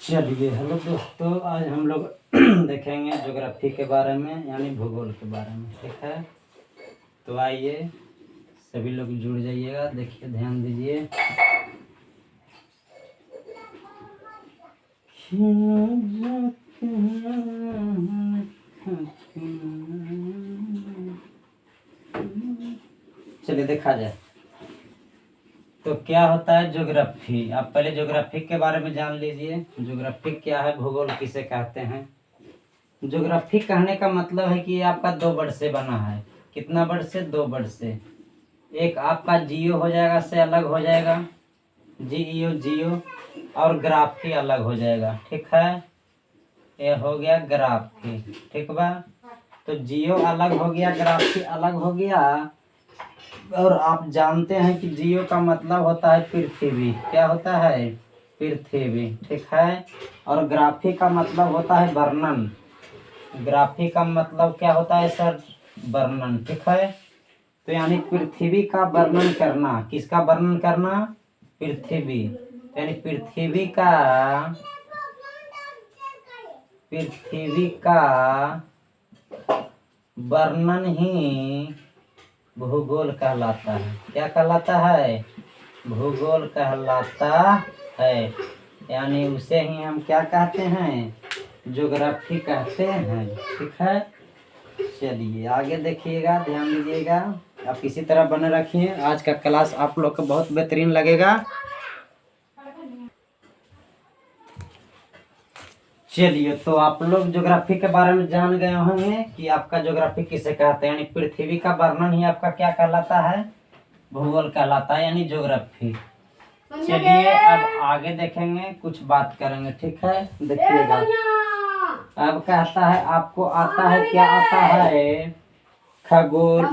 चलिए हेलो दोस्तों, आज हम लोग देखेंगे ज्योग्राफी के बारे में यानी भूगोल के बारे में। ठीक है, तो आइए सभी लोग जुड़ जाइएगा। देखिए, ध्यान दीजिए। चलिए देखा जाए तो क्या होता है ज्योग्राफी। आप पहले ज्योग्राफी के बारे में जान लीजिए। ज्योग्राफी क्या है, भूगोल किसे कहते हैं। ज्योग्राफी कहने का मतलब है कि ये आपका 2 वर्ड से बना है। कितना वर्ड से? 2 वर्ड से। एक आपका जियो हो जाएगा, से अलग हो जाएगा, जीईओ जियो, और ग्राफी अलग हो जाएगा। ठीक है, ये हो गया ग्राफी। ठीक बा, तो जियो अलग हो गया, ग्राफी अलग हो गया। और आप जानते हैं कि जियो का मतलब होता है पृथ्वी। क्या होता है? पृथ्वी। ठीक है, और ग्राफी का मतलब होता है वर्णन। ग्राफी का मतलब क्या होता है सर? वर्णन। ठीक है, तो यानी पृथ्वी का वर्णन करना। किसका वर्णन करना? पृथ्वी। यानी पृथ्वी का वर्णन ही भूगोल कहलाता है। क्या कहलाता है? भूगोल कहलाता है। यानी उसे ही हम क्या कहते हैं? ज्योग्राफी कहते हैं। ठीक है, चलिए आगे देखिएगा, ध्यान दीजिएगा। आप इसी तरह बने रखिए। आज का क्लास आप लोग को बहुत बेहतरीन लगेगा। चलिए, तो आप लोग ज्योग्राफी के बारे में जान गए होंगे कि आपका ज्योग्राफी किसे कहते हैं। यानी पृथ्वी का वर्णन ही आपका क्या कहलाता है? भूगोल कहलाता है, यानी ज्योग्राफी। चलिए अब आगे देखेंगे, कुछ बात करेंगे। ठीक है, देखिएगा। अब कहता है, आपको आता है, क्या आता है? खगोल।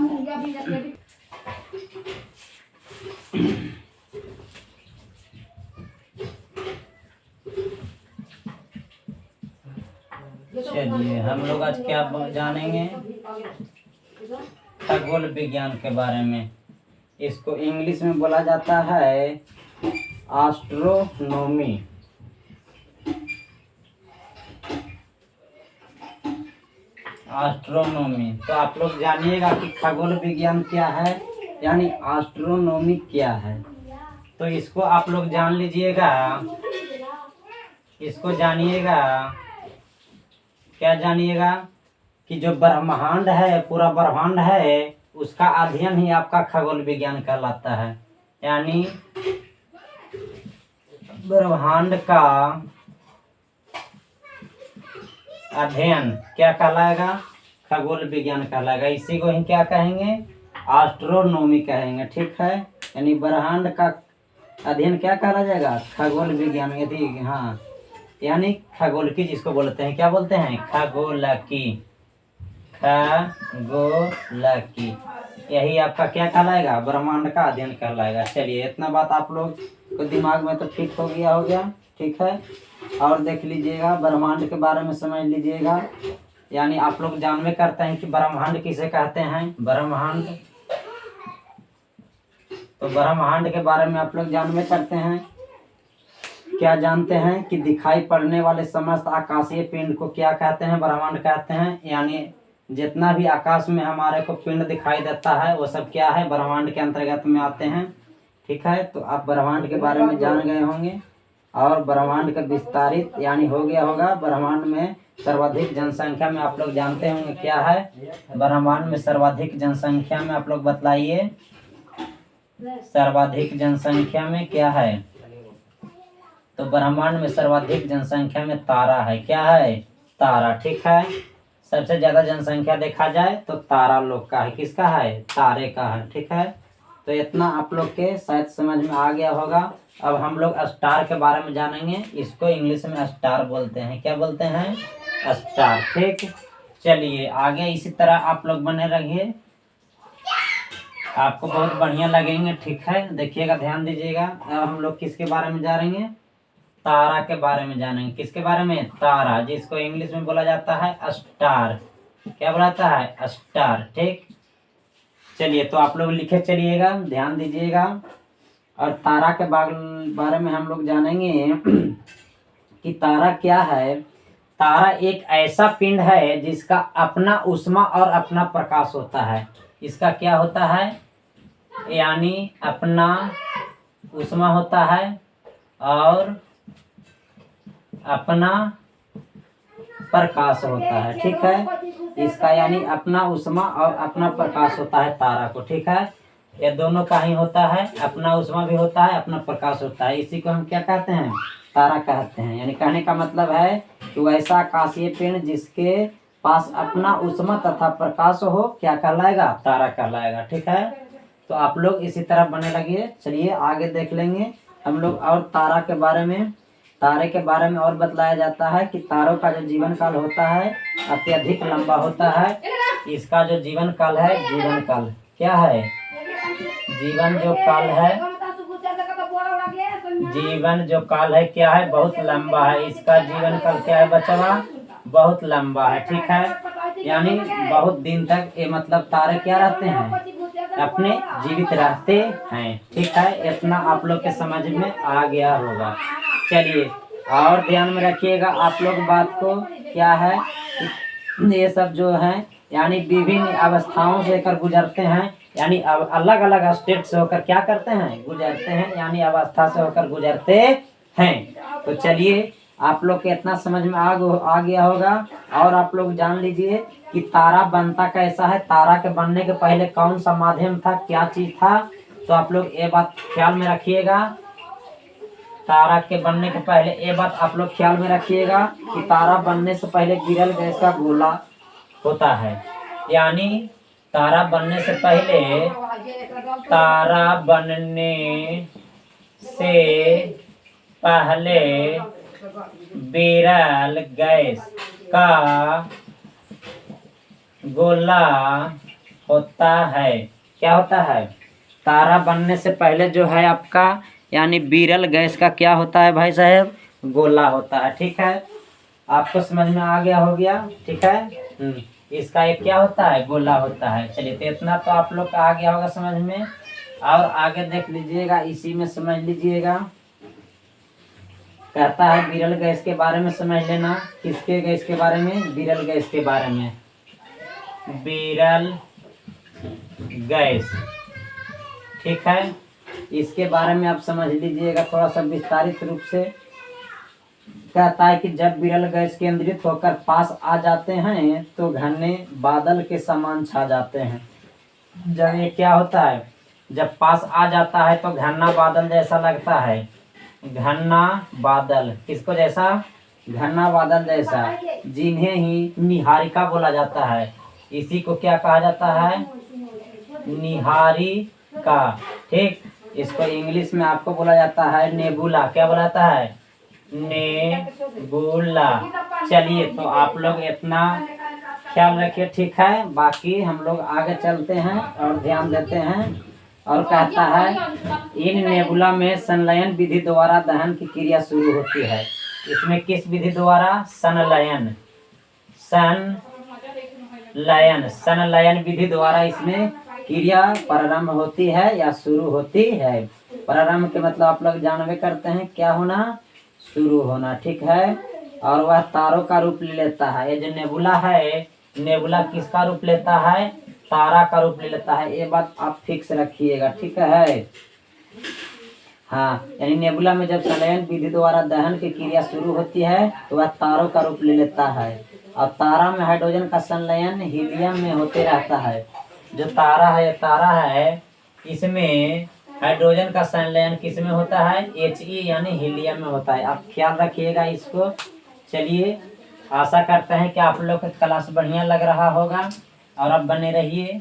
चलिए हम लोग आज क्या जानेंगे? खगोल विज्ञान के बारे में। इसको इंग्लिश में बोला जाता है एस्ट्रोनॉमी। एस्ट्रोनॉमी। तो आप लोग जानिएगा कि खगोल विज्ञान क्या है, यानी एस्ट्रोनॉमी क्या है। तो इसको आप लोग जान लीजिएगा। इसको जानिएगा। क्या जानिएगा? कि जो ब्रह्मांड है, पूरा ब्रह्मांड है, उसका अध्ययन ही आपका खगोल विज्ञान कहलाता है। यानी ब्रह्मांड का अध्ययन क्या कहलाएगा? खगोल विज्ञान कहलाएगा। इसी को ही क्या कहेंगे? एस्ट्रोनॉमी कहेंगे। ठीक है, यानी ब्रह्मांड का अध्ययन क्या कहा जाएगा? खगोल विज्ञान। यदि हाँ, यानी खगोलकी जिसको बोलते हैं। क्या बोलते हैं? खगोलकी। खगोलकी, यही आपका क्या कहलाएगा? ब्रह्मांड का अध्ययन कहलाएगा। चलिए, इतना बात आप लोग को दिमाग में तो ठीक हो गया। ठीक है, और देख लीजिएगा, ब्रह्मांड के बारे में समझ लीजिएगा। यानी आप लोग जानवे करते हैं कि ब्रह्मांड किसे कहते हैं। ब्रह्मांड, तो ब्रह्मांड के बारे में आप लोग जानवे करते हैं। क्या जानते हैं कि दिखाई पड़ने वाले समस्त आकाशीय पिंड को क्या कहते हैं? ब्रह्मांड कहते हैं। यानी जितना भी आकाश में हमारे को पिंड दिखाई देता है, वो सब क्या है? ब्रह्मांड के अंतर्गत में आते हैं। ठीक है, तो आप ब्रह्मांड के बारे में जान गए होंगे। और ब्रह्मांड का विस्तारित यानी हो गया होगा। ब्रह्मांड में सर्वाधिक जनसंख्या में आप लोग जानते होंगे क्या है? ब्रह्मांड में सर्वाधिक जनसंख्या में आप लोग बतलाइए, सर्वाधिक जनसंख्या में क्या है? तो ब्रह्मांड में सर्वाधिक जनसंख्या में तारा है। क्या है? तारा। ठीक है, सबसे ज्यादा जनसंख्या देखा जाए तो तारा लोग का है। किसका है? तारे का है। ठीक है, तो इतना आप लोग के शायद समझ में आ गया होगा। अब हम लोग स्टार के बारे में जानेंगे। इसको इंग्लिश में स्टार बोलते हैं। क्या बोलते हैं? स्टार। ठीक, चलिए आगे इसी तरह आप लोग बने रहिए, आपको बहुत बढ़िया लगेंगे। ठीक है, देखिएगा, ध्यान दीजिएगा। अब हम लोग किसके बारे में जानेंगे? तारा के बारे में जानेंगे। किसके बारे में? तारा, जिसको इंग्लिश में बोला जाता है स्टार। क्या बोला जाता है? स्टार। ठीक, चलिए तो आप लोग लिखे चलिएगा, ध्यान दीजिएगा। और तारा के बारे में हम लोग जानेंगे कि तारा क्या है। तारा एक ऐसा पिंड है जिसका अपना ऊष्मा और अपना प्रकाश होता है। इसका क्या होता है, यानी अपना ऊष्मा होता है और अपना प्रकाश होता है। ठीक है, इसका यानी अपना ऊष्मा और अपना प्रकाश होता है तारा को। ठीक है, ये दोनों का ही होता है, अपना ऊष्मा भी होता है, अपना प्रकाश होता है। इसी को हम क्या कहते हैं, तारा कहते हैं। यानी कहने का मतलब है कि वैसा आकाशीय पिंड जिसके पास अपना ऊष्मा तथा प्रकाश हो, क्या कहलाएगा, तारा कहलाएगा। ठीक है, तो आप लोग इसी तरह बने लगिए। चलिए आगे देख लेंगे हम लोग और तारा के बारे में। तारे के बारे में और बतलाया जाता है कि तारों का जो जीवन काल होता है अत्यधिक लंबा होता है। इसका जो जीवन काल है, जीवन काल क्या है, जीवन जो काल है, जीवन जो काल है क्या है, बहुत लंबा है। इसका जीवन काल क्या है बच्चा, बहुत लंबा है। ठीक है, यानी बहुत दिन तक ये मतलब तारे क्या रहते हैं, अपने जीवित रहते हैं। ठीक है, इतना आप लोग के समझ में आ गया होगा। चलिए और ध्यान में रखिएगा आप लोग बात को, क्या है ये सब जो है यानी विभिन्न अवस्थाओं से कर गुजरते हैं, यानी अलग अलग स्टेट से होकर क्या करते हैं, गुजरते हैं, यानी अवस्था से होकर गुजरते हैं। तो चलिए आप लोग के इतना समझ में आ गया होगा। और आप लोग जान लीजिए कि तारा बनता कैसा है, तारा के बनने के पहले कौन सा माध्यम था, क्या चीज था। तो आप लोग ये बात ख्याल में रखिएगा, तारा के बनने के पहले ये बात आप लोग ख्याल में रखिएगा कि तारा बनने से पहले विरल गैस का गोला होता है। यानी तारा बनने से पहले, तारा बनने से पहले विरल गैस का गोला होता है। क्या होता है, तारा बनने से पहले जो है आपका यानी विरल गैस का क्या होता है भाई साहब, गोला होता है। ठीक है, आपको समझ में आ गया हो गया। ठीक है, इसका एक क्या होता है, गोला होता है। चलिए तो इतना तो आप लोग का आ गया होगा समझ में। और आगे देख लीजिएगा, इसी में समझ लीजिएगा, कहता है विरल गैस के बारे में समझ लेना। किसके गैस के बारे में, विरल गैस के बारे में। विरल गैस, ठीक है, इसके बारे में आप समझ लीजिएगा थोड़ा सा विस्तारित रूप से। कहता है कि जब विरल गैस केंद्रित होकर पास आ जाते हैं तो घने बादल के समान छा जाते हैं। जब ये क्या होता है, जब पास आ जाता है तो घना बादल जैसा लगता है। घना बादल किसको जैसा, घना बादल जैसा, जिन्हें ही निहारिका बोला जाता है। इसी को क्या कहा जाता है, निहारिका। ठीक, इसको इंग्लिश में आपको बोला जाता है नेबुला। क्या बोला जाता है, नेबुला। चलिए तो आप लोग इतना ख्याल रखिए। ठीक है, बाकी हम लोग आगे चलते हैं और ध्यान देते हैं। और कहता है इन नेबुला में संलयन विधि द्वारा दहन की क्रिया शुरू होती है। इसमें किस विधि द्वारा, संलयन, संलयन विधि द्वारा इसमें क्रिया प्रारंभ होती है या शुरू होती है। प्रारंभ के मतलब आप लोग जानवे करते हैं क्या होना, शुरू होना। ठीक है, और वह तारों का रूप ले लेता है। ये जो नेबुला है, नेबुला किसका रूप लेता है, तारा का रूप ले लेता है। ये बात आप फिक्स रखिएगा। ठीक है, हाँ, यानी नेबुला में जब संलयन विधि द्वारा दहन की क्रिया शुरू होती है तो वह तारों का रूप ले लेता है। और तारा में हाइड्रोजन का संलयन हीलियम में होते रहता है। जो तारा है, तारा है, इसमें हाइड्रोजन का संलयन किस में होता है, He यानी हीलियम में होता है। आप ख्याल रखिएगा इसको। चलिए, आशा करते हैं कि आप लोग का क्लास बढ़िया लग रहा होगा और अब बने रहिए,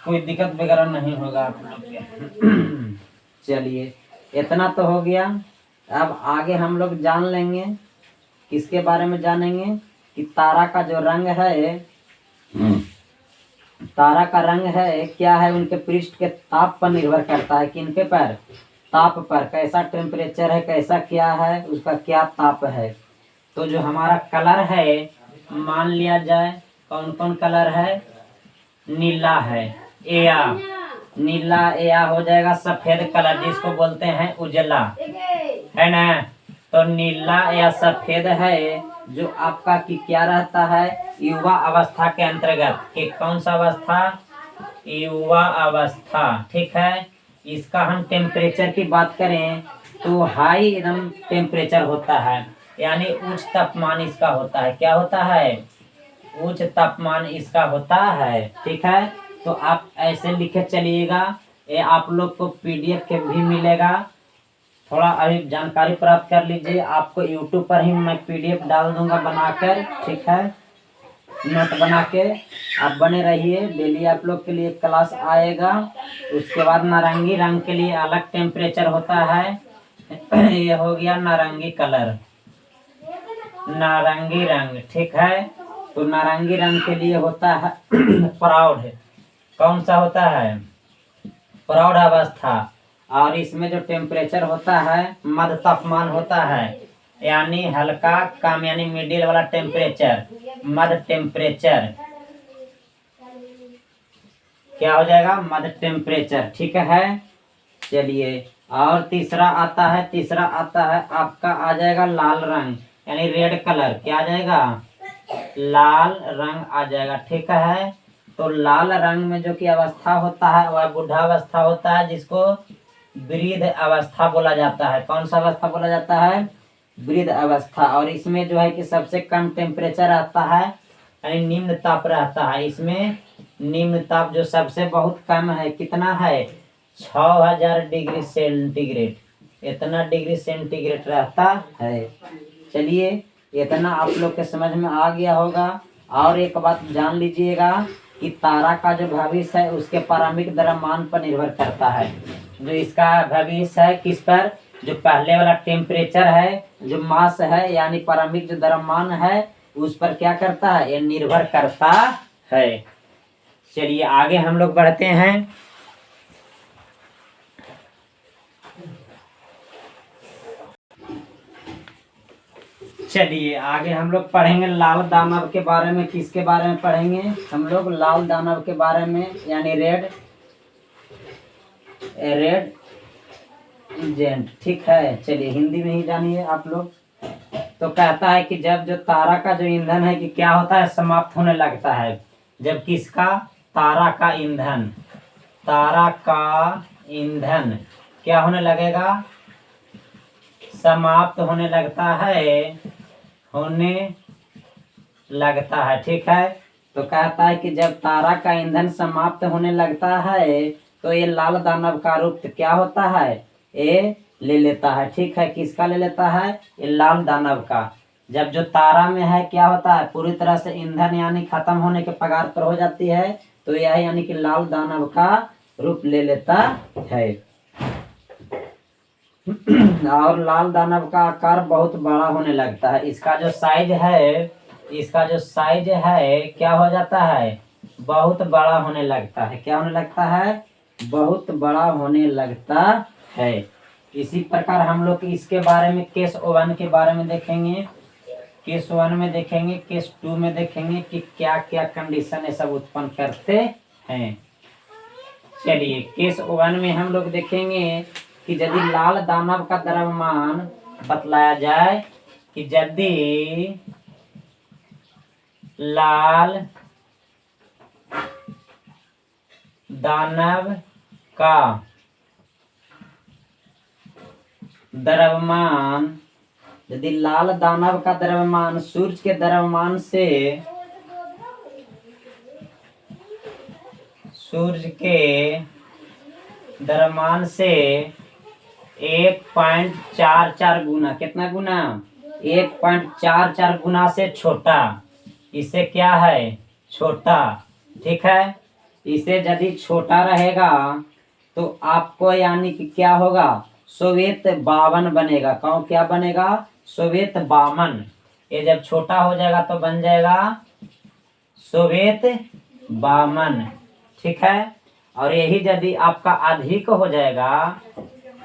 कोई दिक्कत वगैरह नहीं होगा आप लोग के। चलिए इतना तो हो गया। अब आगे हम लोग जान लेंगे, किसके बारे में जानेंगे कि तारा का जो रंग है, तारा का रंग है क्या है, उनके पृष्ठ के ताप पर निर्भर करता है। किनके पर, ताप पर, कैसा टेम्परेचर है, कैसा क्या है, उसका क्या ताप है। तो जो हमारा कलर है, मान लिया जाए कौन कौन कलर है, नीला है, एया, नीला एया हो जाएगा। सफेद कलर जिसको बोलते हैं उजला, है ना। तो नीला या सफेद है जो आपका कि क्या रहता है, युवा अवस्था के अंतर्गत। कि कौन सा अवस्था, युवा अवस्था। ठीक है, इसका हम टेम्परेचर की बात करें तो हाई एकदम टेम्परेचर होता है, यानी उच्च तापमान इसका होता है। क्या होता है, उच्च तापमान इसका होता है। ठीक है, तो आप ऐसे लिखे चलिएगा, ये आप लोग को पीडीएफ के भी मिलेगा। थोड़ा अभी जानकारी प्राप्त कर लीजिए, आपको यूट्यूब पर ही मैं पीडीएफ डाल दूंगा बनाकर। ठीक है, नोट बना के आप बने रहिए, डेली आप लोग के लिए क्लास आएगा। उसके बाद नारंगी रंग के लिए अलग टेम्परेचर होता है। ये हो गया नारंगी कलर, नारंगी रंग। ठीक है, तो नारंगी रंग के लिए होता है प्राउड। कौन सा होता है, प्रौढ़ अवस्था। और इसमें जो टेम्परेचर होता है मध्य तापमान होता है, यानी हल्का कम, यानी मिडिल वाला टेम्परेचर, मध्य टेम्परेचर। क्या हो जाएगा, मध्य टेम्परेचर। ठीक है, चलिए। और तीसरा आता है, तीसरा आता है आपका आ जाएगा लाल रंग, यानी रेड कलर। क्या आ जाएगा, लाल रंग आ जाएगा। ठीक है, तो लाल रंग में जो कि अवस्था होता है वह बुढ़ावस्था होता है, जिसको वृद्ध अवस्था बोला जाता है। कौन सा अवस्था बोला जाता है, वृद्ध अवस्था। और इसमें जो है कि सबसे कम टेम्परेचर आता है, यानी निम्न ताप रहता है। इसमें निम्न ताप जो सबसे बहुत कम है, कितना है, 6000 डिग्री सेंटीग्रेड, इतना डिग्री सेंटीग्रेड रहता है। चलिए, इतना आप लोग के समझ में आ गया होगा। और एक बात जान लीजिएगा कि तारा का जो भविष्य है उसके पारंपरिक द्रव्यमान पर निर्भर करता है। जो इसका भविष्य है किस पर, जो पहले वाला टेम्परेचर है, जो मास है, यानी पारंपरिक जो द्रव्यमान है उस पर क्या करता है, ये निर्भर करता है। चलिए आगे हम लोग बढ़ते हैं। चलिए आगे हम लोग पढ़ेंगे लाल दानव के बारे में। किसके बारे में पढ़ेंगे हम लोग, लाल दानव के बारे में, यानी रेड एजेंट। ठीक है, चलिए हिंदी में ही जानिए आप लोग। तो कहता है कि जब जो तारा का जो ईंधन है कि क्या होता है, समाप्त होने लगता है। जब किसका, तारा का ईंधन, तारा का ईंधन क्या होने लगेगा, समाप्त होने लगता है, होने लगता है। ठीक है, तो कहता है कि जब तारा का ईंधन समाप्त होने लगता है तो ये लाल दानव का रूप क्या होता है, ये ले लेता है। ठीक है, किसका ले लेता है, ये लाल दानव का। जब जो तारा में है क्या होता है, पूरी तरह से ईंधन यानी खत्म होने के कगार पर हो जाती है, तो यह यानी कि लाल दानव का रूप ले लेता है। और लाल दानव का आकार बहुत बड़ा होने लगता है। इसका जो साइज है, इसका जो साइज है क्या हो जाता है, बहुत बड़ा होने लगता है। क्या होने लगता है, बहुत बड़ा होने लगता है। इसी प्रकार हम लोग इसके बारे में केस 1 के बारे में देखेंगे, केस 1 में देखेंगे, केस 2 में देखेंगे कि क्या क्या कंडीशन है सब उत्पन्न करते हैं। चलिए केस 1 में हम लोग देखेंगे कि यदि लाल दानव का द्रव्यमान बतलाया जाए, कि यदि लाल दानव का द्रव्यमान, यदि लाल दानव का द्रव्यमान सूर्य के द्रव्यमान से, सूर्य के द्रव्यमान से 1.44 गुना, कितना गुना, 1.44 गुना से छोटा, इससे क्या है, छोटा। ठीक है, इसे यदि छोटा रहेगा तो आपको यानी कि क्या होगा, श्वेत बावन बनेगा। कौन, क्या बनेगा, श्वेत बामन। ये जब छोटा हो जाएगा तो बन जाएगा श्वेत बामन। ठीक है, और यही यदि आपका अधिक हो जाएगा,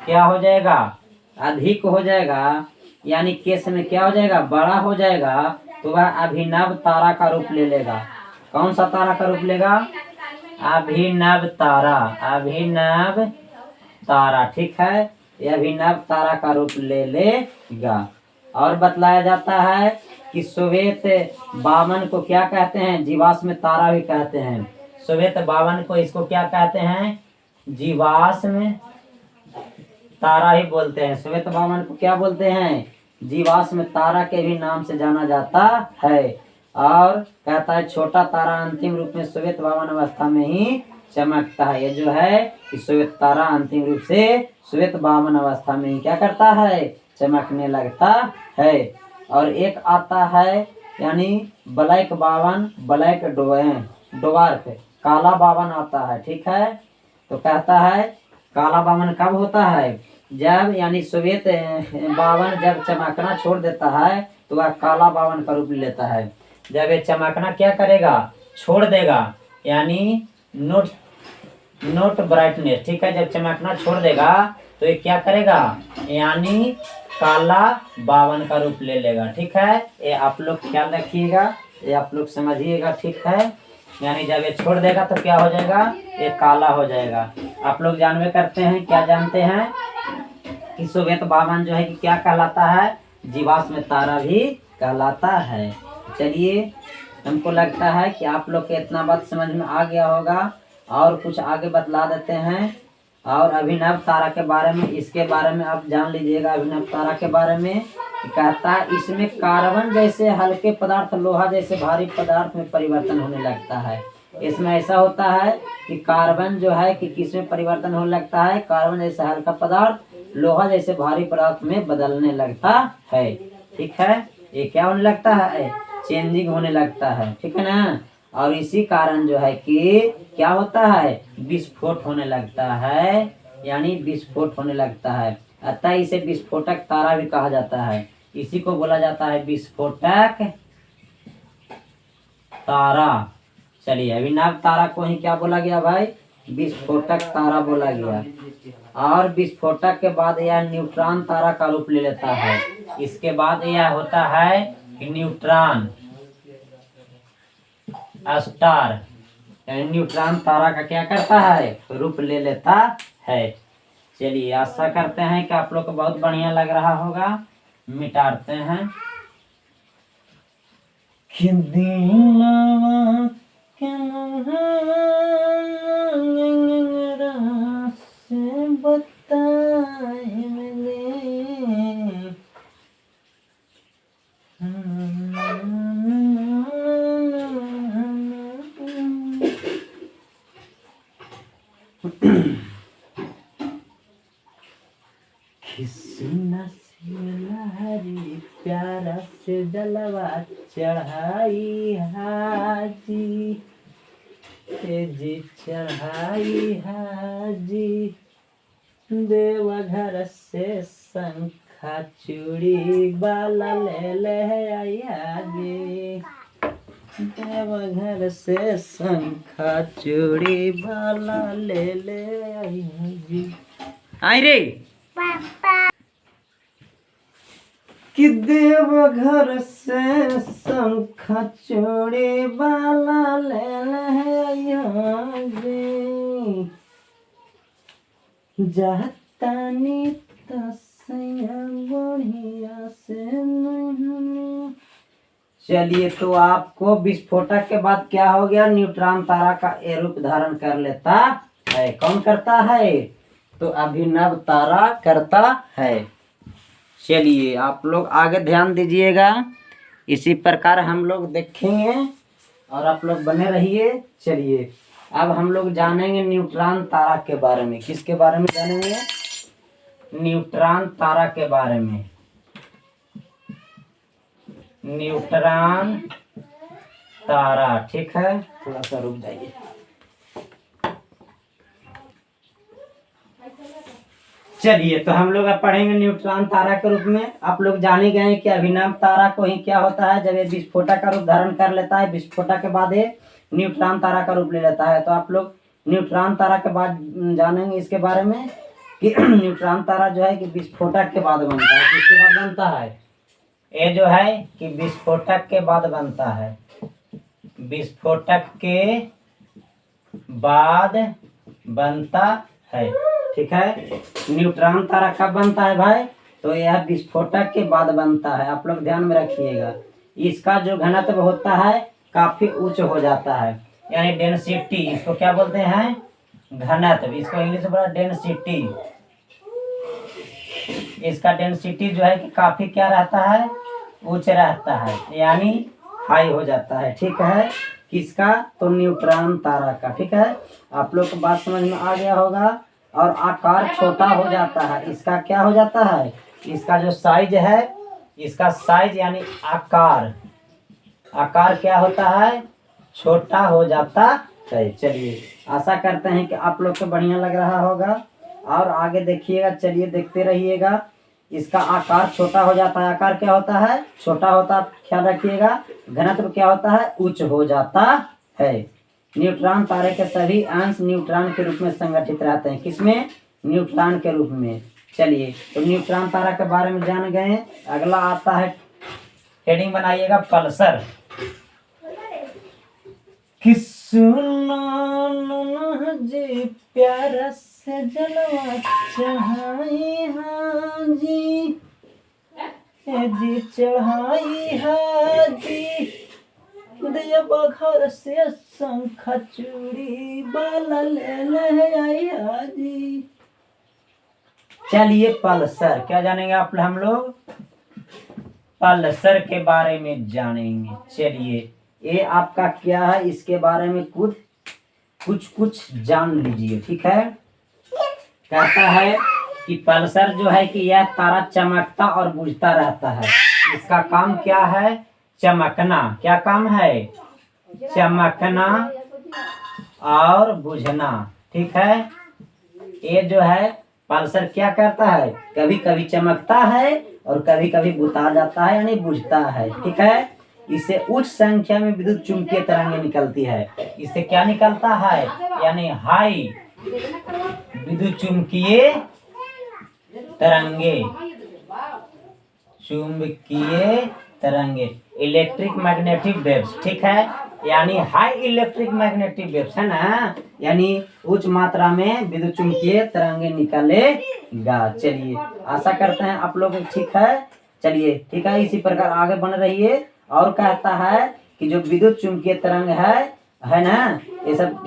क्या हो जाएगा, अधिक हो जाएगा, यानी केस में क्या हो जाएगा, बड़ा हो जाएगा, तो वह अभिनव तारा का रूप ले लेगा। कौन सा तारा का रूप लेगा, अभिनव तारा, अभिनव तारा। ठीक है, ये अभिनव तारा का रूप ले लेगा। और बतलाया जाता है कि श्वेत बावन को क्या कहते हैं, जीवाश्म तारा भी कहते हैं। श्वेत बावन को इसको क्या कहते हैं, जीवाश्म तारा ही बोलते हैं। श्वेत बावन को क्या बोलते हैं, जीवाश्म तारा के भी नाम से जाना जाता है। और कहता है छोटा तारा अंतिम रूप में श्वेत बावन अवस्था में ही चमकता है। ये जो है कि श्वेत तारा अंतिम रूप से श्वेत बावन अवस्था में ही क्या करता है, चमकने लगता है। और एक आता है यानी ब्लैक बावन, ब्लैक डॉर्फ, काला बावन आता है। ठीक है, तो कहता है काला बावन कब होता है, जब यानी श्वेत बावन जब चमकना छोड़ देता है तो वह काला बावन का रूप लेता है। जब ये चमकना क्या करेगा, छोड़ देगा, यानी नोट ब्राइटनेस, ठीक है, जब चमकना छोड़ देगा तो ये क्या करेगा, यानी काला बावन का रूप ले लेगा। ठीक है, ये आप लोग ख्याल रखिएगा, ये आप लोग समझिएगा। ठीक है, यानी जब ये छोड़ देगा तो क्या हो जाएगा, ये काला हो जाएगा। आप लोग जानवे करते हैं, क्या जानते हैं कि श्वेत बावन जो है कि क्या कहलाता है, जीवाश्म तारा भी कहलाता है। चलिए, हमको लगता है कि आप लोग के इतना बात समझ में आ गया होगा। और कुछ आगे बतला देते हैं और अभिनव तारा के बारे में, इसके बारे में आप जान लीजिएगा। अभिनव तारा के बारे में कहता है इसमें कार्बन जैसे हल्के पदार्थ लोहा जैसे भारी पदार्थ में परिवर्तन होने लगता है। इसमें ऐसा होता है कि कार्बन जो है कि किस में परिवर्तन होने लगता है, कार्बन जैसे हल्का पदार्थ लोहा जैसे भारी पदार्थ में बदलने लगता है। ठीक है, ये क्या होने लगता है, चेंजिंग होने लगता है। ठीक है ना, और इसी कारण जो है कि क्या होता है, विस्फोट होने लगता है, यानी विस्फोट होने लगता है। अतः इसे विस्फोटक तारा भी कहा जाता है। इसी को बोला जाता है विस्फोटक तारा। चलिए, अभिनव तारा को ही क्या बोला गया भाई, विस्फोटक तारा बोला गया। और विस्फोटक के बाद यह न्यूट्रॉन तारा का रूप ले लेता है। इसके बाद यह होता है कि न्यूट्रॉन स्टार, यानी न्यूट्रॉन तारा का क्या करता है, रूप ले लेता है। चलिए, आशा करते हैं कि आप लोग को बहुत बढ़िया लग रहा होगा। मिटाते हैं कि दिलवा के से बताए मैंने लहरी प्यारा से जलवा चढ़ाई हाजी, तेजी चढ़ाई हाजी, देवघर से शंखा चूड़ी बाला ले ले आई हाजी, देवघर से शंखा चूड़ी बाला ले ले आई हाजी। आई रे कि देवघर से शंखा चूड़ी बाला ले ले आइए, जातानी तसैया बढ़िया से नहीं। चलिए, तो आपको विस्फोटक के बाद क्या हो गया, न्यूट्रॉन तारा का ये रूप धारण कर लेता है। कौन करता है, तो अभिनव तारा करता है। चलिए, आप लोग आगे ध्यान दीजिएगा, इसी प्रकार हम लोग देखेंगे और आप लोग बने रहिए। चलिए, अब हम लोग जानेंगे न्यूट्रॉन तारा के बारे में। किसके बारे में जानेंगे, न्यूट्रॉन तारा के बारे में। न्यूट्रॉन तारा, ठीक है, थोड़ा सा रुक जाइए। चलिए, तो हम लोग अब पढ़ेंगे न्यूट्रॉन तारा के रूप में। आप लोग जाने गए हैं कि अभिनव तारा को ही क्या होता है, जब ये विस्फोटक का रूप धारण कर लेता है, विस्फोटक के बाद ये न्यूट्रॉन तारा का रूप ले लेता है। तो आप लोग न्यूट्रॉन तारा के बाद जानेंगे इसके बारे में कि न्यूट्रॉन तारा जो है कि विस्फोटक के बाद बनता है। किसके बाद बनता है, ये जो है कि विस्फोटक के बाद बनता है। विस्फोटक के बाद बनता है। ठीक है। न्यूट्रॉन तारा कब बनता है भाई? तो यह विस्फोटक के बाद बनता है, आप लोग ध्यान में रखिएगा। इसका जो घनत्व होता है काफी उच्च हो जाता है, यानी डेंसिटी, इसको क्या बोलते हैं? घनत्व। इसको इंग्लिश में बोला डेंसिटी। इसका डेंसिटी जो है कि काफी क्या रहता है? उच्च रहता है, यानी हाई हो जाता है, ठीक है। किसका? तो न्यूट्रॉन तारा का, ठीक है। आप लोग को बात समझ में आ गया होगा। और आकार छोटा हो जाता है, इसका क्या हो जाता है? इसका जो साइज है, इसका साइज यानी आकार, आकार क्या होता है? छोटा हो जाता है। चलिए, आशा करते हैं कि आप लोग को बढ़िया लग रहा होगा और आगे देखिएगा। चलिए देखते रहिएगा। इसका आकार छोटा हो जाता है। आकार क्या होता है? छोटा होता है, ख्याल रखिएगा। घनत्व क्या होता है? उच्च हो जाता है। न्यूट्रॉन तारे के सभी अंश न्यूट्रॉन के रूप में संगठित रहते हैं। किसमें? न्यूट्रॉन के रूप में। चलिए, तो न्यूट्रॉन तारा के बारे में जान गए। अगला आता है, हेडिंग बनाइएगा, पल्सर। जी प्यारा से जलवा चढ़ाई हाजी, जी चढ़ाई हाजी, दिया बघर से शंख चूड़ी बाला ले आई हाजी। चलिए, पल्सर क्या जानेंगे आप? हम लोग पल्सर के बारे में जानेंगे। चलिए, ये आपका क्या है, इसके बारे में कुछ जान लीजिए, ठीक है। कहता है कि पल्सर जो है कि यह तारा चमकता और बुझता रहता है। इसका काम क्या है? चमकना। क्या काम है? चमकना और बुझना, ठीक है। ये जो है पल्सर क्या करता है? कभी कभी चमकता है और कभी कभी बुझा जाता है, यानी बुझता है, ठीक है। इससे उच्च संख्या में विद्युत चुम्बकीय तरंगें निकलती है। इससे क्या निकलता है? यानी हाई विद्युत चुम्बकीय तरंगे, चुंबकीय तरंगे, इलेक्ट्रिक मैग्नेटिक वेव्स, ठीक है। यानी हाई इलेक्ट्रिक मैग्नेटिक वेव्स है ना, यानी उच्च मात्रा में विद्युत चुम्बकीय तरंगे निकलेगा। चलिए, आशा करते हैं आप लोग ठीक है। चलिए, ठीक है, इसी प्रकार आगे बन रहिए। और कहता है कि जो विद्युत चुम्बकीय तरंग है ना, ये सब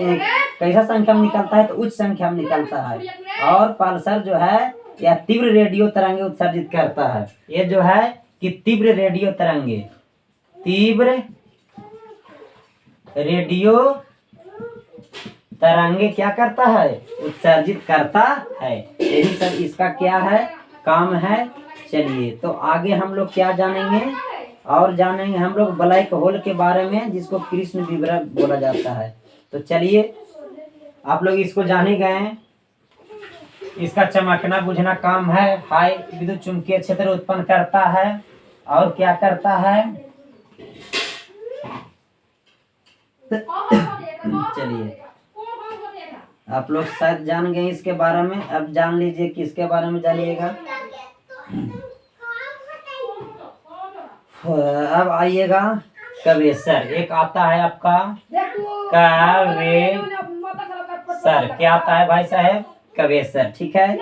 कैसा संख्या में निकलता है? तो उच्च संख्या में निकलता है। और पल्सर जो है यह तीव्र रेडियो तरंगे उत्सर्जित करता है। ये जो है कि तीव्र रेडियो तरंगे, तीव्र रेडियो तरंगे क्या करता है? उत्सर्जित करता है। यही सब इसका क्या है? काम है। चलिए, तो आगे हम लोग क्या जानेंगे? और जानेंगे हम लोग ब्लैक होल के बारे में, जिसको कृष्ण विवरण बोला जाता है। तो चलिए, आप लोग इसको जान ही गए। इसका चमकना बुझना काम है, हाई विद्युत चुम्बकीय क्षेत्र उत्पन्न करता है। और क्या करता है? चलिए, आप लोग शायद जान गए इसके बारे में। अब जान लीजिए किसके बारे में जानिएगा। अब आइएगा कवेसर। एक आता है आपका कवेसर। क्या आता है भाई साहब? कवेसर, ठीक है।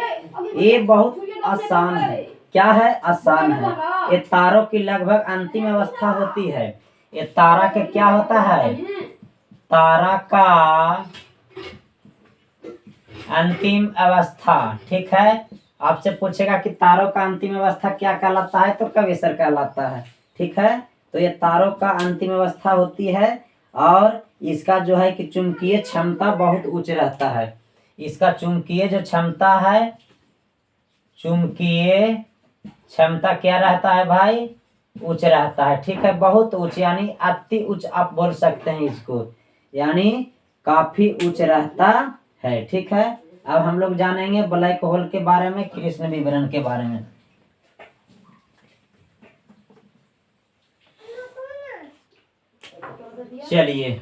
ये बहुत आसान है। क्या है? आसान है। ये तारों की लगभग अंतिम अवस्था होती है। ये तारा के क्या होता है? तारा का अंतिम अवस्था, ठीक है। आपसे पूछेगा कि तारों का अंतिम अवस्था क्या कहलाता है? तो कवेसर कहलाता है, ठीक है। तो ये तारों का अंतिम अवस्था होती है। और इसका जो है कि चुंबकीय क्षमता बहुत उच्च रहता है। इसका चुंबकीय जो क्षमता है, चुंबकीय क्षमता क्या रहता है भाई? उच्च रहता है, ठीक है। बहुत उच्च, यानी अति उच्च आप बोल सकते हैं इसको, यानी काफी उच्च रहता है, ठीक है। अब हम लोग जानेंगे ब्लैक होल के बारे में, कृष्ण विवरण के बारे में। चलिए,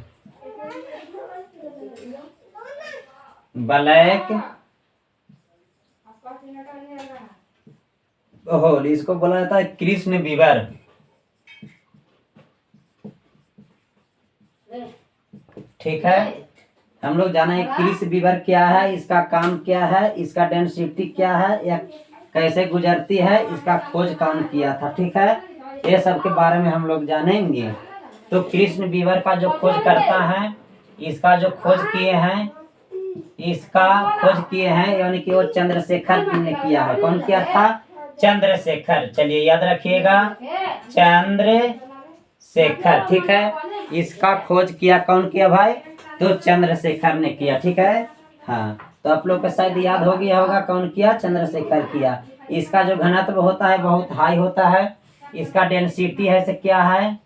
ब्लैक होल, इसको बोला जाता है कृष्ण विवर, ठीक है। हम लोग जाना है क्रिस बीवर क्या है, इसका काम क्या है, इसका डेंसिटी क्या है या कैसे गुजरती है, इसका खोज कौन किया था। ठीक है, ये सब के बारे में हम लोग जानेंगे। तो कृष्ण बीवर का जो खोज करता है, इसका जो खोज किए हैं, इसका खोज किए हैं यानी कि वो चंद्रशेखर ने किया है। कौन किया था? चंद्रशेखर। चलिए याद रखिएगा, चंद्रशेखर। ठीक है, इसका खोज किया कौन किया भाई? तो चंद्रशेखर ने किया। ठीक है, हाँ, तो आप लोग को शायद याद हो गया होगा कौन किया? चंद्रशेखर किया। इसका जो घनत्व होता है बहुत हाई होता है। इसका डेंसिटी है से क्या है?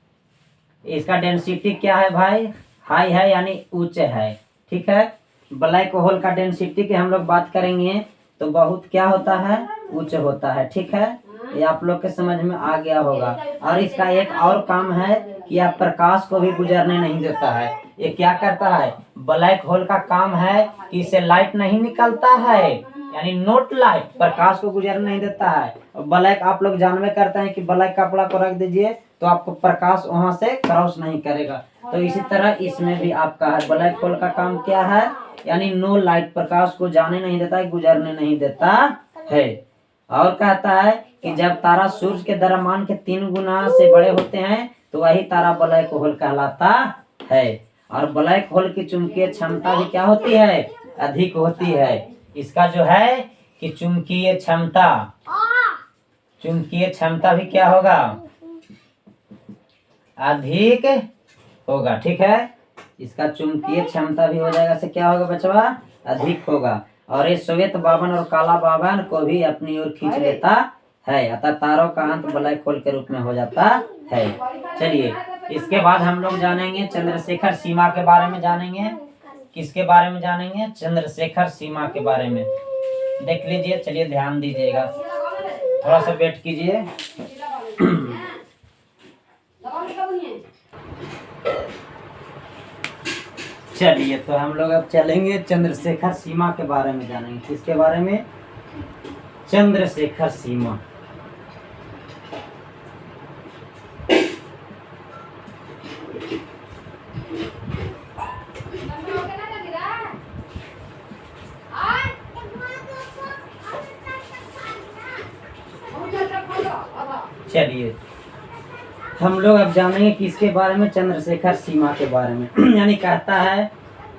इसका डेंसिटी क्या है भाई? हाई है यानी उच्च है। ठीक है, ब्लैक होल का डेंसिटी की हम लोग बात करेंगे तो बहुत क्या होता है? उच्च होता है। ठीक है, ये आप लोग के समझ में आ गया होगा। और इसका एक और काम है कि यह प्रकाश को भी गुजरने नहीं देता है। ये क्या करता है? ब्लैक होल का काम है कि इसे लाइट नहीं निकलता है, यानी नॉट लाइट, प्रकाश को गुजरने नहीं देता है। ब्लैक आप लोग जानवे करते हैं कि ब्लैक कपड़ा को रख दीजिए तो आपको प्रकाश वहां से क्रॉस नहीं करेगा। तो इसी तरह इसमें भी आपका है, ब्लैक होल का काम क्या है? यानी नो लाइट, प्रकाश को जाने नहीं देता है, गुजरने नहीं देता है। और कहता है कि जब तारा सूर्य के द्रव्यमान के 3 गुना से बड़े होते हैं तो वही तारा ब्लैक होल कहलाता है। और ब्लैक होल की चुंबकीय क्षमता भी क्या होती है? अधिक होती है। इसका जो है कि चुंबकीय क्षमता भी क्या होगा? अधिक होगा। ठीक है, इसका चुंबकीय क्षमता भी हो जाएगा से क्या होगा बचवा? अधिक होगा। और ये श्वेत बावन और काला बावन को भी अपनी ओर खींच लेता है, अतः तारों का अंत ब्लैक होल के रूप में हो जाता है। चलिए, इसके बाद हम लोग जानेंगे चंद्रशेखर सीमा के बारे में। जानेंगे किसके बारे में? जानेंगे चंद्रशेखर सीमा के बारे में। देख लीजिए, चलिए ध्यान दीजिएगा, थोड़ा सा वेट कीजिए। चलिए, तो हम लोग अब चलेंगे चंद्रशेखर सीमा के बारे में जानेंगे। किसके बारे में? चंद्रशेखर सीमा। चलिए, हम लोग अब जानेंगे किसके बारे में? चंद्रशेखर सीमा के बारे में। यानी कहता है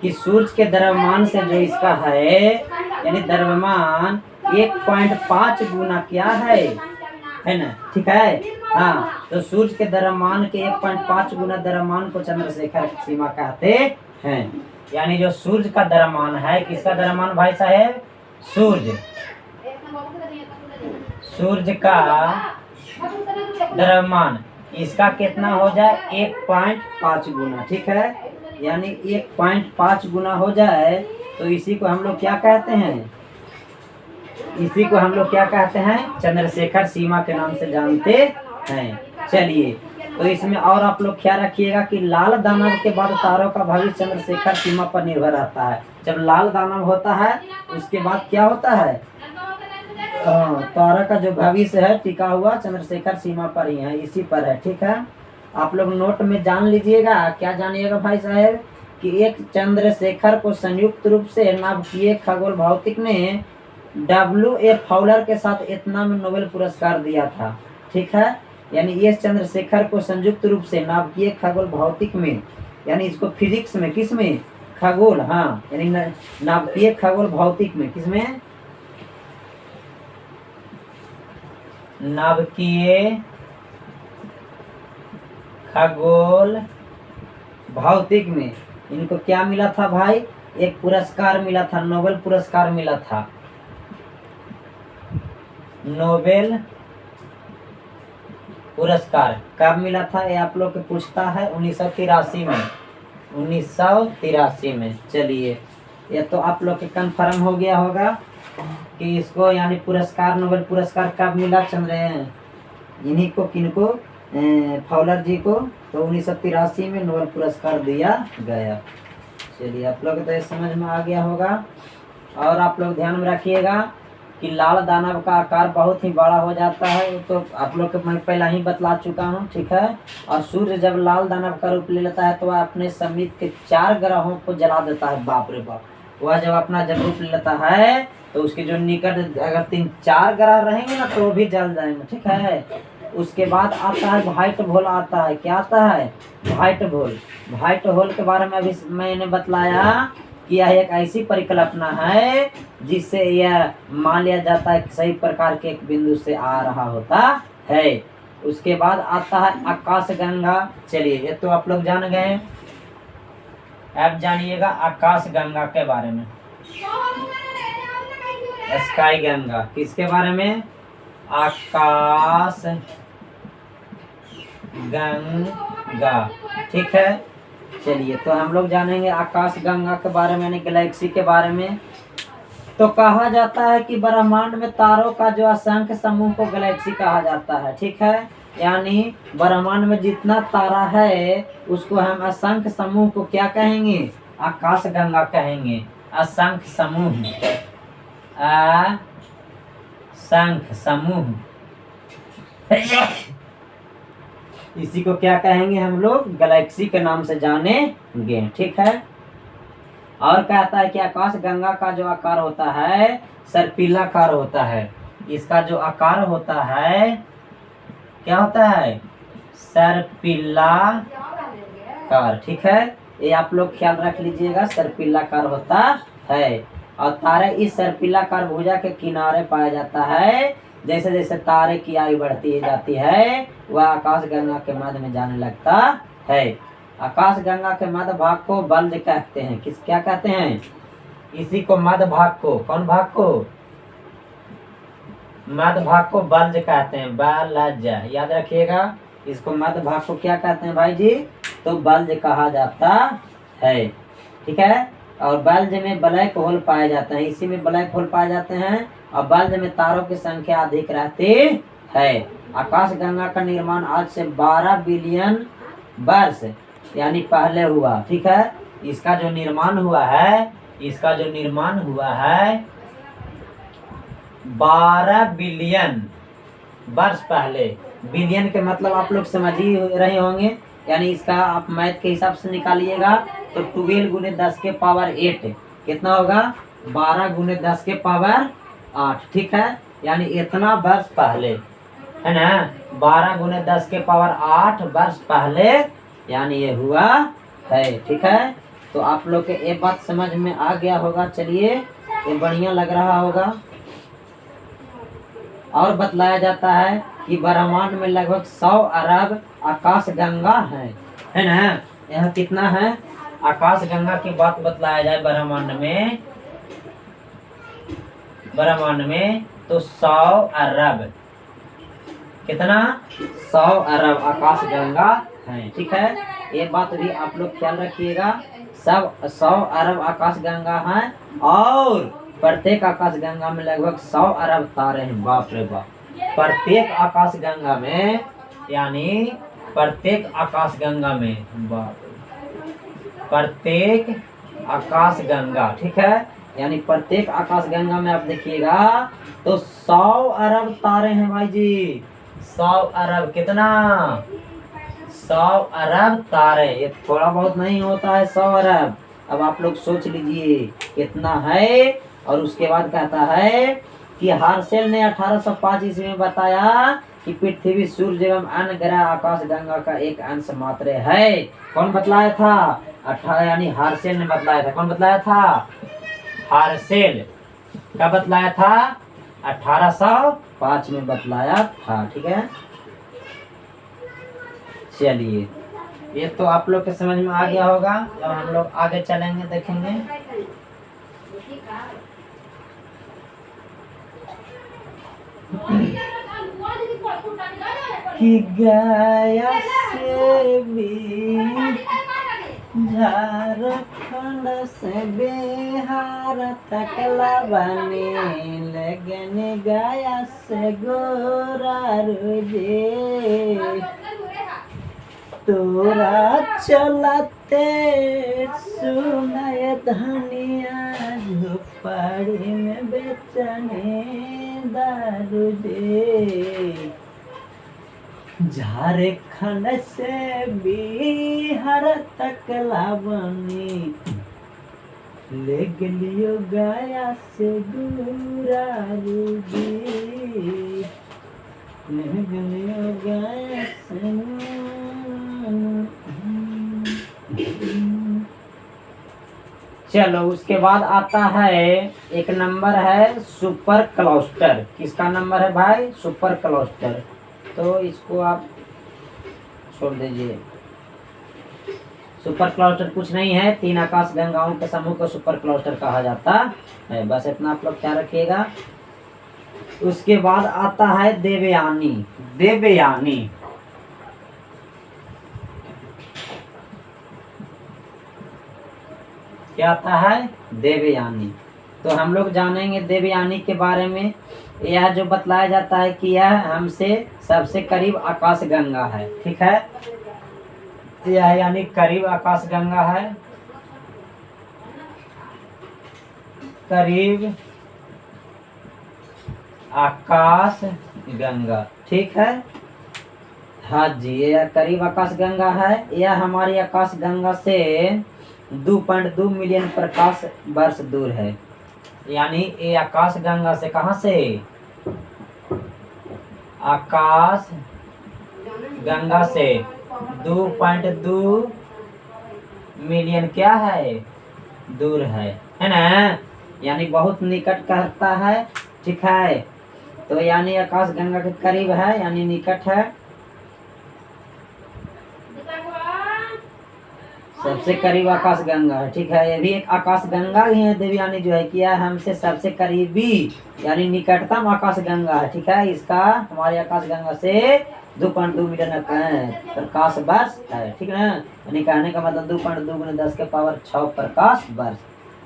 कि सूर्य के द्रव्यमान से जो इसका है, यानी द्रव्यमान 1.5 गुना क्या है ना? ठीक है, हाँ, तो सूर्य के द्रव्यमान के 1.5 गुना द्रव्यमान को चंद्रशेखर सीमा कहते हैं। यानी जो सूर्य का द्रव्यमान है, किसका द्रव्यमान भाई साहेब? सूर्य का द्रव्यमान, इसका कितना हो जाए? 1.5 गुना। ठीक है, यानी 1.5 गुना हो जाए तो इसी को हम लोग क्या कहते हैं? इसी को हम लोग क्या कहते हैं? चंद्रशेखर सीमा के नाम से जानते हैं। चलिए, तो इसमें और आप लोग क्या रखिएगा कि लाल दानव के बाद तारों का भविष्य चंद्रशेखर सीमा पर निर्भर रहता है। जब लाल दानव होता है उसके बाद क्या होता है? तारा का जो भविष्य है टिका हुआ चंद्रशेखर सीमा पर ही है, इसी पर है। ठीक है, आप लोग नोट में जान लीजिएगा। क्या जानिएगा भाई साहब? कि एक चंद्रशेखर को संयुक्त रूप से नाभिकीय खगोल भौतिक ने W.A. फाउलर के साथ इतना में नोबेल पुरस्कार दिया था। ठीक है, यानी ये चंद्रशेखर को संयुक्त रूप से नाभिकीय खगोल भौतिक में, यानी इसको फिजिक्स में, किस में? खगोल, हाँ, यानी नाभिकीय खगोल भौतिक में, किसमें? नाभिकीय खगोल भौतिक में इनको क्या मिला था भाई? एक पुरस्कार मिला था, नोबेल पुरस्कार मिला था। नोबेल पुरस्कार कब मिला था? ये आप लोग के पूछता है 1983 में। 1983 में। चलिए, ये तो आप लोग के कन्फर्म हो गया होगा कि इसको यानी पुरस्कार, नोबेल पुरस्कार कब मिला? इन्हीं को, किनको? फाउलर जी को। तो 1983 में नोबेल पुरस्कार दिया गया। चलिए, आप लोग तो समझ में आ गया होगा। और आप लोग ध्यान में रखिएगा कि लाल दानव का आकार बहुत ही बड़ा हो जाता है, तो आप लोग को मैं पहला ही बतला चुका हूँ, ठीक है। और सूर्य जब लाल दानव का रूप ले लेता है तो वह अपने समीप के 4 ग्रहों को जला देता है। बाप रे बाप, वह जब अपना जब रूप ले लेता है तो उसके जो निकट अगर 3-4 ग्रह रहेंगे ना तो वो भी जल जाएंगे, ठीक है। उसके बाद आता है व्हाइट होल आता है। क्या आता है? White hole. व्हाइट होल के बारे में अभी मैंने बतलाया कि यह एक ऐसी परिकल्पना है जिससे यह मान लिया जाता है सही प्रकार के एक बिंदु से आ रहा होता है। उसके बाद आता है आकाशगंगा। चलिए ये तो आप लोग जान गए। अब जानिएगा आकाश गंगा के बारे में। स्काई गंगा किसके बारे में? आकाश गंगा, ठीक है। चलिए तो हम लोग जानेंगे आकाश गंगा के बारे में, यानी गैलेक्सी के बारे में। तो कहा जाता है कि ब्रह्मांड में तारों का जो असंख्य समूह को गैलेक्सी कहा जाता है, ठीक है। यानी ब्रह्मांड में जितना तारा है उसको हम असंख्य समूह को क्या कहेंगे? आकाश गंगा कहेंगे। असंख्य समूह, असंख्य समूह इसी को क्या कहेंगे हम लोग? गैलेक्सी के नाम से जानेंगे, ठीक है। और कहता है कि आकाश गंगा का जो आकार होता है सर्पिलाकार होता है। इसका जो आकार होता है क्या होता है? सर्पिलाकार, ठीक है। ये आप लोग ख्याल रख लीजिएगा, सर्पिलाकार होता है। और तारे इस सर्पिलाकार भुजा के किनारे पाया जाता है। जैसे जैसे तारे की आयु बढ़ती जाती है वह आकाश गंगा के मध्य में जाने लगता है। आकाश गंगा के मध्य भाग को बल्ज कहते हैं। किस क्या कहते हैं? इसी को मध्य भाग को, कौन भाग को? मध्य भाग को बल्ज कहते हैं। बल्ज याद रखिएगा, इसको मध्य भाग को क्या कहते हैं भाई जी? तो बल्ज कहा जाता है, ठीक है। और बल्ज में ब्लैक होल पाए जाते हैं। इसी में ब्लैक होल पाए जाते हैं और बल्ज में तारों की संख्या अधिक रहती है। आकाश गंगा का निर्माण आज से 12 बिलियन वर्ष यानी पहले हुआ, ठीक है। इसका जो निर्माण हुआ है 12 बिलियन वर्ष पहले। बिलियन के मतलब आप लोग समझ ही रहे होंगे, यानी इसका आप मैथ के हिसाब से निकालिएगा तो 12 गुने 10 के पावर 8 कितना होगा? 12 गुने 10 के पावर 8, ठीक है। यानी इतना वर्ष पहले, है ना, 12 गुने 10 के पावर 8 वर्ष पहले यानी ये हुआ है, ठीक है। तो आप लोग के ये बात समझ में आ गया होगा। चलिए ये बढ़िया लग रहा होगा। और बतलाया जाता है कि ब्रह्मांड में लगभग 100 अरब आकाश गंगा है ना। यह कितना है? आकाश गंगा की बात बतलाया जाए ब्रह्मांड में तो 100 अरब, कितना? 100 अरब आकाश गंगा है, ठीक है। ये बात भी आप लोग ख्याल रखिएगा। सब 100 अरब आकाश गंगा हैं और प्रत्येक आकाश गंगा में लगभग 100 अरब तारे हैं। बाप रे बाप, प्रत्येक आकाश गंगा में, यानी प्रत्येक आकाश गंगा में, प्रत्येक आकाश गंगा, ठीक है। यानी प्रत्येक आकाश गंगा में आप देखिएगा तो 100 अरब तारे हैं भाई जी। 100 अरब, कितना? 100 अरब तारे। ये थोड़ा बहुत नहीं होता है 100 अरब। अब आप लोग सोच लीजिए कितना है। और उसके बाद कहता है कि हार्शेल ने 1805 ईस्वी में बताया कि पृथ्वी, सूर्य एवं अन्य ग्रह आकाश गंगा का एक अंश मात्र है। कौन बतलाया था? यानी हार्शेल ने बतलाया था। कौन बतलाया था? हार्शेल। कब बतलाया था? 1805 में बतलाया था, ठीक है। चलिए ये तो आप लोग के समझ में आ गया होगा। अब हम लोग आगे चलेंगे, देखेंगे। कि गया से भी झारखंड से बिहार तक बने लगन गया से गोरा रुझे। तोरा चलते सुनाए धनिया झोपड़ी में बेचने दारू दे झारखंड से बिहार तक लावनी ले गलियो गया से गुरारू दे ले गलियो गया से चलो उसके बाद आता है एक नंबर है सुपर क्लस्टर। किसका नंबर है भाई? Super cluster. तो इसको आप छोड़ दीजिए। सुपर क्लस्टर कुछ नहीं है, 3 आकाश गंगाओं के समूह को सुपर क्लस्टर कहा जाता है। बस इतना आप लोग क्या रखिएगा। उसके बाद आता है देवयानी। देवयानी क्या आता है? देवयानी। तो हम लोग जानेंगे देवयानी के बारे में। यह जो बतलाया जाता है कि यह हमसे सबसे करीब आकाश गंगा है। ठीक है, यह यानी करीब आकाश गंगा है, करीब आकाश गंगा। ठीक है, हाँ जी, यह करीब आकाश गंगा है। यह हमारी आकाश गंगा से 2.2 मिलियन प्रकाश वर्ष दूर है। यानी ये आकाश गंगा से कहाँ से? आकाश गंगा से 2.2 मिलियन क्या है? दूर है ना? यानी बहुत निकट कहता है। ठीक है, तो यानी आकाश गंगा के करीब है, यानी निकट है, सबसे करीब आकाश गंगा है। ठीक है, ये भी एक आकाश गंगा ही है देवयानी जो है किया हमसे सबसे करीबी यानी निकटतम आकाश गंगा है। ठीक है, इसका हमारे आकाश गंगा से 2.2 मिलियन प्रकाश वर्ष है। ठीक है ना, यानी कहने का मतलब 2.2 × 10⁻6 प्रकाश वर्ष।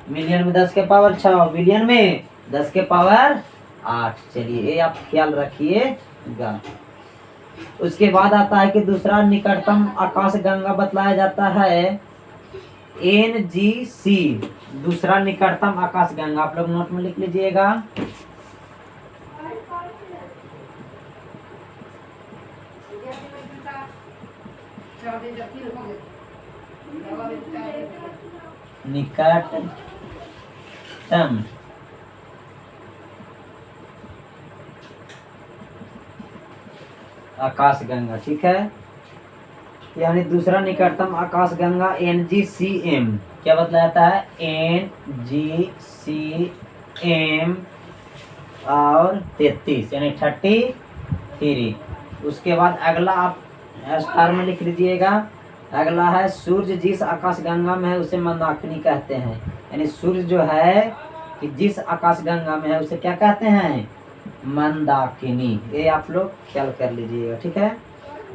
मिलियन में 10⁻6, बिलियन में 10⁻8। चलिए ये आप ख्याल रखिएगा। उसके बाद आता है कि दूसरा निकटतम आकाश गंगा बतलाया जाता है NGC। दूसरा निकटतम आकाश गंगा आप लोग नोट में लिख लीजिएगा। निकटतम आकाश गंगा। ठीक है, यानी दूसरा निकटतम आकाश गंगा NGCM। क्या बतलाता है? NGCM और 33 यानी 33। उसके बाद अगला आप स्टार में लिख लीजिएगा। अगला है सूर्य जिस आकाश गंगा में है उसे मंदाकिनी कहते हैं। यानी सूर्य जो है कि जिस आकाश गंगा में है उसे क्या कहते हैं? मंदाकिनी। ये आप लोग ख्याल कर लीजिएगा। ठीक है,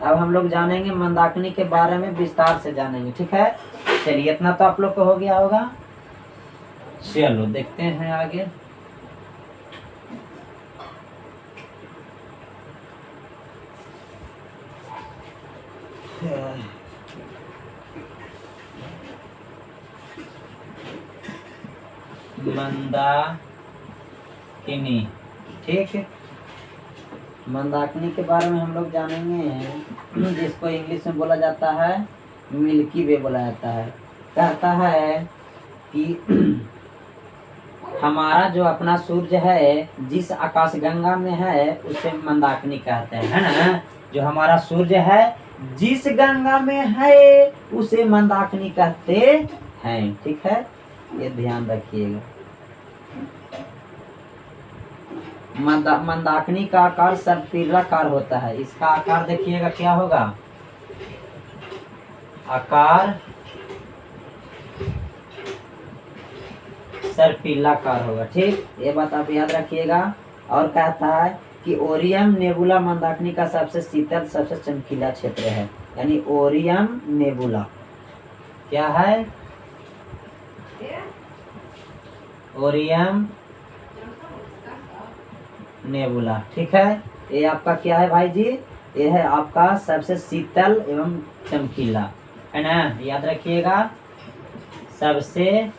अब हम लोग जानेंगे मंदाकिनी के बारे में, विस्तार से जानेंगे। ठीक है, चलिए इतना तो आप लोग को हो गया होगा। चलो देखते हैं आगे। मंदाकिनी। ठीक है, मंदाकिनी के बारे में हम लोग जानेंगे, जिसको इंग्लिश में बोला जाता है मिल्की वे बोला जाता है। कहता है कि हमारा जो अपना सूर्य है जिस आकाश गंगा में है उसे मंदाकिनी कहते हैं, है ना? जो हमारा सूर्य है जिस गंगा में है उसे मंदाकिनी कहते हैं। ठीक है, ये ध्यान रखिएगा। मंदाकिनी का आकार सर्पिलाकार होता है। इसका आकार देखिएगा क्या होगा? आकार सर्पिलाकार होगा। ठीक, ये बात आप याद रखिएगा। और कहता है कि ओरियम नेबुला मंदाकिनी का सबसे शीतल सबसे चमकीला क्षेत्र है। यानी ओरियम नेबुला क्या है? ओरियम नेबुला। ठीक है, ये आपका क्या है भाई जी? ये है आपका सबसे शीतल एवं चमकीला, है ना, याद रखिएगा। सबसे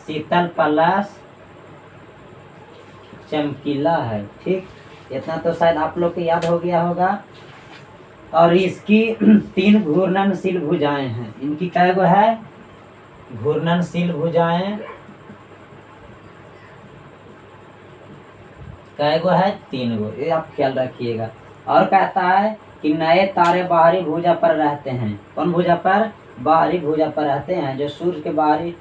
शीतल प्लस चमकीला है। ठीक, इतना तो शायद आप लोग को याद हो गया होगा। और इसकी 3 घूर्णनशील भुजाएं हैं। इनकी कै गो है घूर्णनशील भुजाएं? कै गो है? 3 गो, ये आप ख्याल रखिएगा। और कहता है कि नए तारे बाहरी भुजा पर रहते हैं। कौन भुजा पर? बाहरी भुजा पर रहते हैं, जो सूर्य के बाहरी,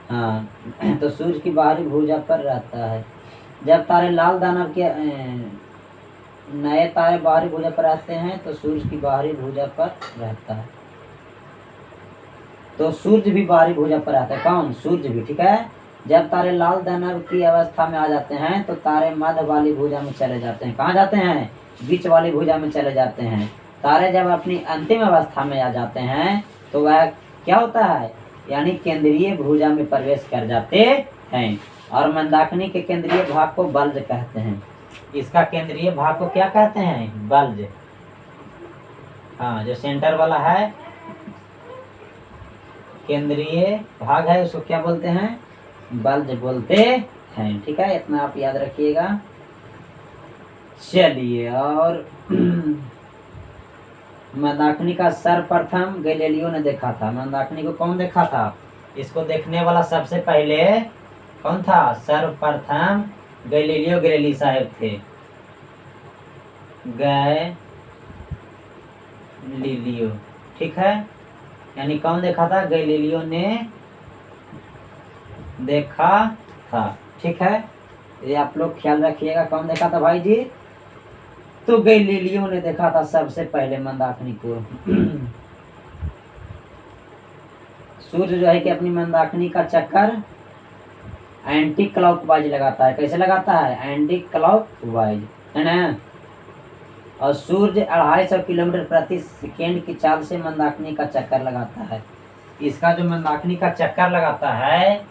हाँ तो सूर्य की बाहरी भुजा पर रहता है। जब तारे लाल दानव के नए तारे बाहरी भुजा पर रहते हैं तो सूर्य की बाहरी भुजा पर रहता है। तो सूर्य भी बाहरी भुजा पर रहता है। कौन? सूर्य भी। ठीक है। जब तारे लाल दानव की अवस्था में आ जाते हैं तो तारे मध्य वाली भुजा में चले जाते हैं। कहाँ जाते हैं? बीच वाली भुजा में चले जाते हैं। तारे जब अपनी अंतिम अवस्था में आ जाते हैं तो वह क्या होता है, यानी केंद्रीय भुजा में प्रवेश कर जाते हैं। और मंदाकिनी के केंद्रीय भाग को बल्ज कहते हैं। इसका केंद्रीय भाग को क्या कहते हैं? बल्ज। हाँ, जो सेंटर वाला है केंद्रीय भाग है उसको क्या बोलते हैं? बल्ज बोलते हैं। ठीक है, इतना आप याद रखिएगा। चलिए, और मंदाकिनी का सर्वप्रथम गैलीलियो ने देखा था। मंदाकिनी को कौन देखा था? इसको देखने वाला सबसे पहले कौन था? सर्वप्रथम गैलीलियो गैलीली साहब थे। गैलीलियो, ठीक है, यानी कौन देखा था? गैलीलियो ने देखा था। ठीक है, ये आप लोग ख्याल रखिएगा। कौन देखा था भाई जी? तो गैलीलियो ने देखा था सबसे पहले मंदाकिनी को। सूर्य जो है कि अपनी मंदाकिनी का चक्कर एंटी क्लॉकवाइज लगाता है। कैसे लगाता है? एंटी क्लॉकवाइज, है ना। और सूर्य 250 किलोमीटर प्रति सेकेंड की चाल से मंदाकिनी का चक्कर लगाता है। इसका जो मंदाकिनी का चक्कर लगाता है,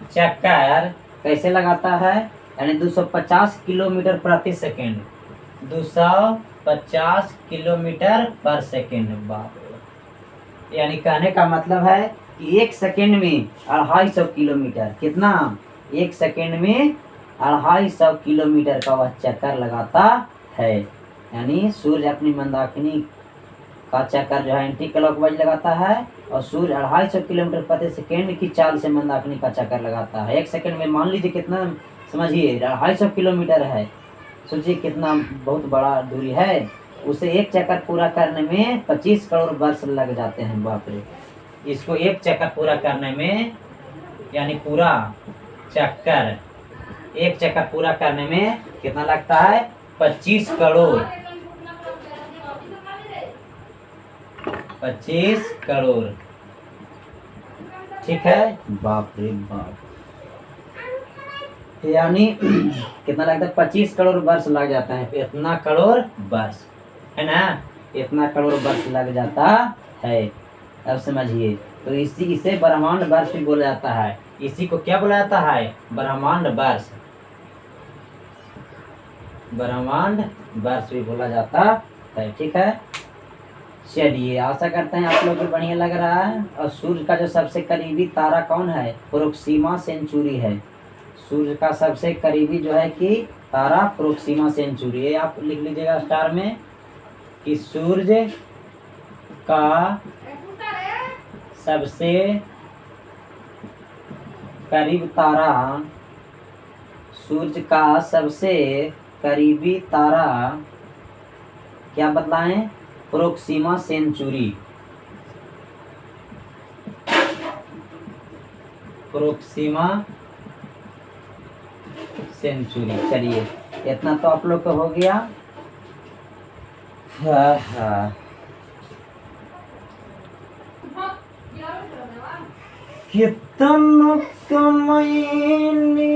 चक्कर कैसे लगाता है? यानी 250 किलोमीटर प्रति सेकेंड, 250 किलोमीटर पर सेकेंड। बाप रे, यानी कहने का मतलब है कि 1 सेकेंड में 250 किलोमीटर। कितना? 1 सेकेंड में 250 किलोमीटर का वह चक्कर लगाता है। यानी सूर्य अपनी मंदाकिनी का चक्कर जो है एंटी क्लॉकवाइज लगाता है और सूर्य 250 किलोमीटर प्रति सेकेंड की चाल से मंदाकिनी का चक्कर लगाता है। 1 सेकेंड में मान लीजिए कितना, समझिए 250 किलोमीटर है, सोचिए कितना बहुत बड़ा दूरी है। उसे एक चक्कर पूरा करने में 25 करोड़ वर्ष लग जाते हैं। बाप रे, इसको एक चक्कर पूरा करने में, यानी पूरा चक्कर, एक चक्कर पूरा करने में कितना लगता है? 25 करोड़। 25 करोड़, ठीक है। बाप रे बाप, यानी कितना लगता है? 25 करोड़ वर्ष लग जाता है। इतना करोड़ वर्ष, है ना, इतना करोड़ वर्ष लग जाता है। अब समझिए, तो इसे ब्रह्मांड वर्ष भी बोला जाता है। इसी को क्या बोला जाता है? ब्रह्मांड वर्ष। ब्रह्मांड वर्ष भी बोला जाता है। ठीक है, चलिए, आशा करते हैं आप लोग को बढ़िया लग रहा है। और सूर्य का जो सबसे करीबी तारा कौन है? प्रोक्सिमा सेंचुरी है। सूर्य का सबसे करीबी जो है कि तारा प्रोक्सिमा सेंचुरी। ये आप लिख लीजिएगा स्टार में कि सूर्य का सबसे करीब तारा, सूर्य का सबसे करीबी तारा क्या बतलाएं? Proxima Centauri. Proxima Centauri. चलिए, इतना तो आप लोग को हो गया। कितन कमैनी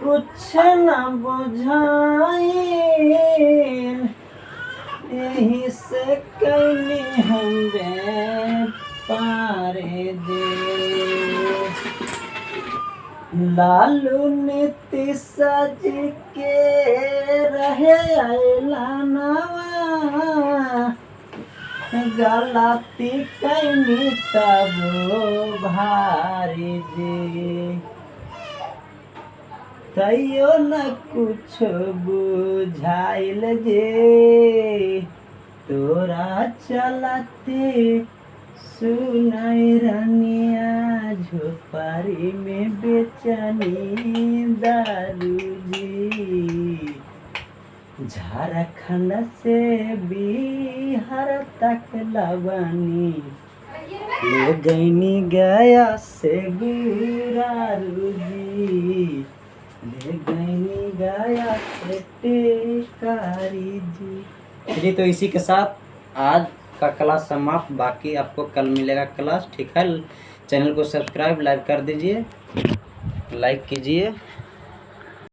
कुछ न बुझाई, यही से कैली हम पारे दे। लालू नीति सज के रहे ऐलानवा गलती कैनी तब भारी जी तैयो न कुछ बुझाइल जे तोरा चलते सुनाई रनिया झोपड़ी में बेचनी दारू जी झारखंड से बिहार तक लवनी ले गईनी गया से गुरारू जी ले गईनी गया से टेकारी जी। चलिए तो इसी के साथ आज का क्लास समाप्त। बाकी आपको कल मिलेगा क्लास, ठीक है। चैनल को सब्सक्राइब लाइक कर दीजिए, लाइक कीजिए।